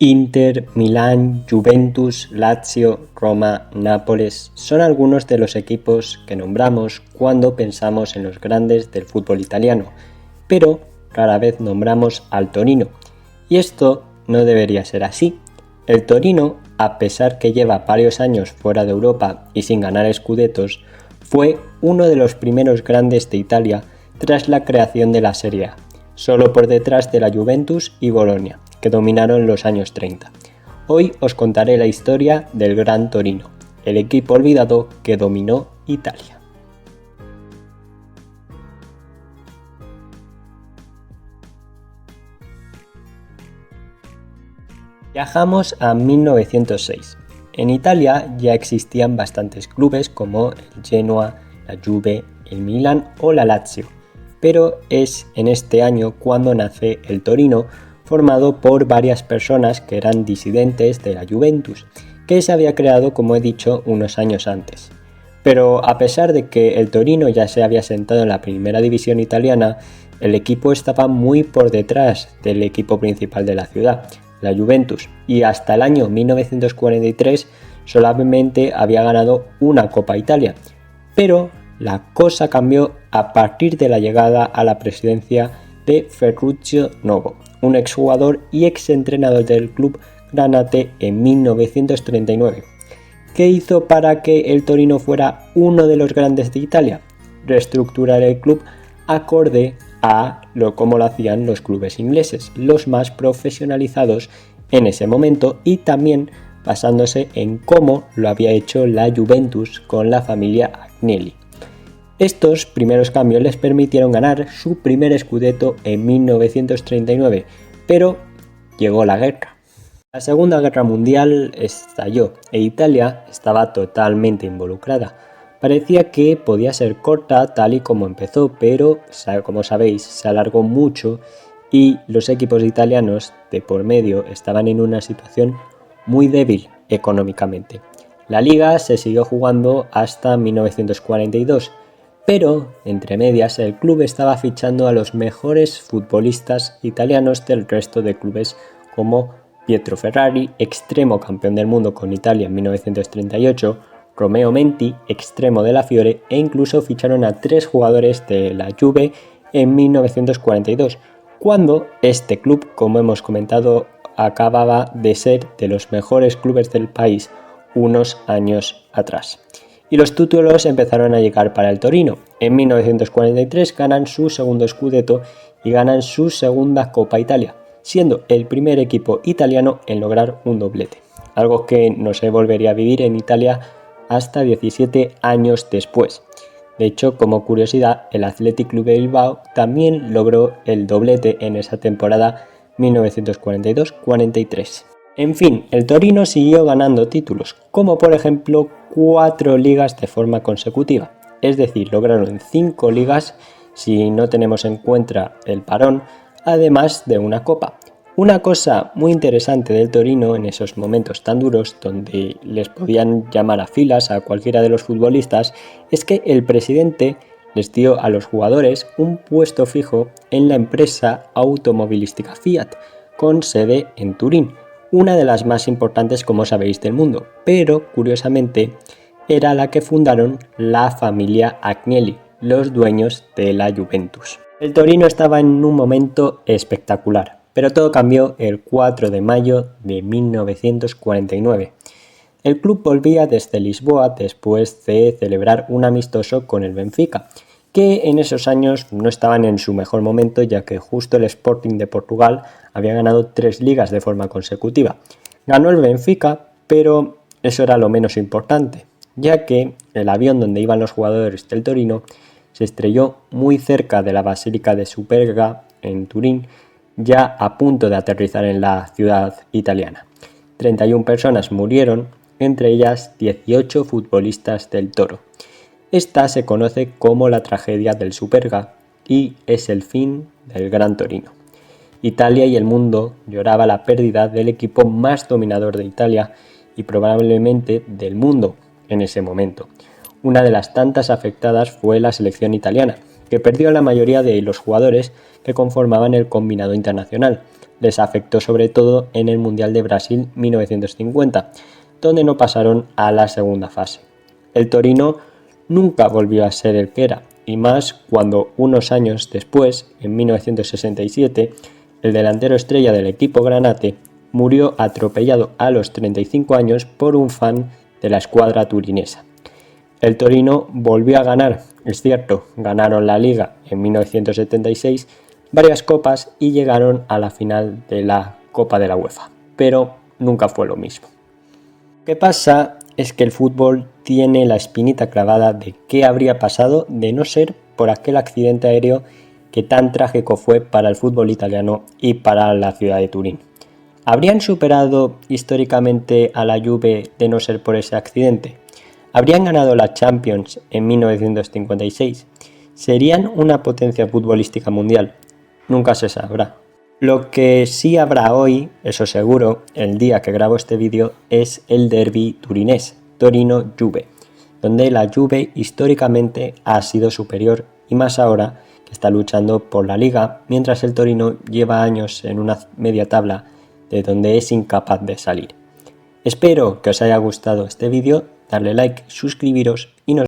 Inter, Milán, Juventus, Lazio, Roma, Nápoles son algunos de los equipos que nombramos cuando pensamos en los grandes del fútbol italiano, pero rara vez nombramos al Torino. Y esto no debería ser así. El Torino, a pesar que lleva varios años fuera de Europa y sin ganar scudettos, fue uno de los primeros grandes de Italia tras la creación de la Serie A, solo por detrás de la Juventus y Bolonia, que dominaron los años 30. Hoy os contaré la historia del Gran Torino, el equipo olvidado que dominó Italia. Viajamos a 1906. En Italia ya existían bastantes clubes como el Genoa, la Juve, el Milan o la Lazio, pero es en este año cuando nace el Torino, formado por varias personas que eran disidentes de la Juventus, que se había creado, como he dicho, unos años antes. Pero a pesar de que el Torino ya se había sentado en la primera división italiana, el equipo estaba muy por detrás del equipo principal de la ciudad, la Juventus, y hasta el año 1943 solamente había ganado una Copa Italia. Pero la cosa cambió a partir de la llegada a la presidencia de Ferruccio Novo, un exjugador y exentrenador del club granate en 1939. ¿Qué hizo para que el Torino fuera uno de los grandes de Italia? Reestructurar el club acorde a cómo lo hacían los clubes ingleses, los más profesionalizados en ese momento, y también basándose en cómo lo había hecho la Juventus con la familia Agnelli. Estos primeros cambios les permitieron ganar su primer scudetto en 1939, pero llegó la guerra. La Segunda Guerra Mundial estalló e Italia estaba totalmente involucrada. Parecía que podía ser corta tal y como empezó, pero como sabéis se alargó mucho y los equipos italianos de por medio estaban en una situación muy débil económicamente. La liga se siguió jugando hasta 1942. Pero, entre medias, el club estaba fichando a los mejores futbolistas italianos del resto de clubes como Pietro Ferrari, extremo campeón del mundo con Italia en 1938, Romeo Menti, extremo de la Fiore, e incluso ficharon a 3 jugadores de la Juve en 1942, cuando este club, como hemos comentado, acababa de ser de los mejores clubes del país unos años atrás. Y los títulos empezaron a llegar para el Torino. En 1943 ganan su segundo scudetto y ganan su segunda Copa Italia, siendo el primer equipo italiano en lograr un doblete, algo que no se volvería a vivir en Italia hasta 17 años después. De hecho, como curiosidad, el Athletic Club de Bilbao también logró el doblete en esa temporada 1942-43. En fin, el Torino siguió ganando títulos, como por ejemplo 4 ligas de forma consecutiva, es decir, lograron 5 ligas si no tenemos en cuenta el parón, además de una copa. Una cosa muy interesante del Torino en esos momentos tan duros, donde les podían llamar a filas a cualquiera de los futbolistas, es que el presidente les dio a los jugadores un puesto fijo en la empresa automovilística Fiat, con sede en Turín, una de las más importantes, como sabéis, del mundo, pero curiosamente era la que fundaron la familia Agnelli, los dueños de la Juventus. El Torino estaba en un momento espectacular, pero todo cambió el 4 de mayo de 1949. El club volvía desde Lisboa después de celebrar un amistoso con el Benfica, que en esos años no estaban en su mejor momento, ya que justo el Sporting de Portugal había ganado 3 ligas de forma consecutiva. Ganó el Benfica, pero eso era lo menos importante, ya que el avión donde iban los jugadores del Torino se estrelló muy cerca de la Basílica de Superga en Turín, ya a punto de aterrizar en la ciudad italiana. 31 personas murieron, entre ellas 18 futbolistas del Toro. Esta se conoce como la tragedia del Superga y es el fin del Gran Torino. Italia y el mundo lloraba la pérdida del equipo más dominador de Italia y probablemente del mundo en ese momento. Una de las tantas afectadas fue la selección italiana, que perdió a la mayoría de los jugadores que conformaban el combinado internacional. les afectó sobre todo en el Mundial de Brasil 1950, donde no pasaron a la segunda fase. El Torino nunca volvió a ser el que era, y más cuando unos años después, en 1967, el delantero estrella del equipo granate murió atropellado a los 35 años por un fan de la escuadra turinesa. El Torino volvió a ganar, es cierto, ganaron la Liga en 1976, varias copas y llegaron a la final de la Copa de la UEFA, pero nunca fue lo mismo. Lo que pasa es que el fútbol tiene la espinita clavada de qué habría pasado de no ser por aquel accidente aéreo que tan trágico fue para el fútbol italiano y para la ciudad de Turín. ¿Habrían superado históricamente a la Juve de no ser por ese accidente? ¿Habrían ganado la Champions en 1956? ¿Serían una potencia futbolística mundial? Nunca se sabrá. Lo que sí habrá hoy, eso seguro, el día que grabo este vídeo, es el derbi turinés, Torino-Juve, donde la Juve históricamente ha sido superior y más ahora que está luchando por la Liga, mientras el Torino lleva años en una media tabla de donde es incapaz de salir. Espero que os haya gustado este vídeo, darle like, suscribiros y nos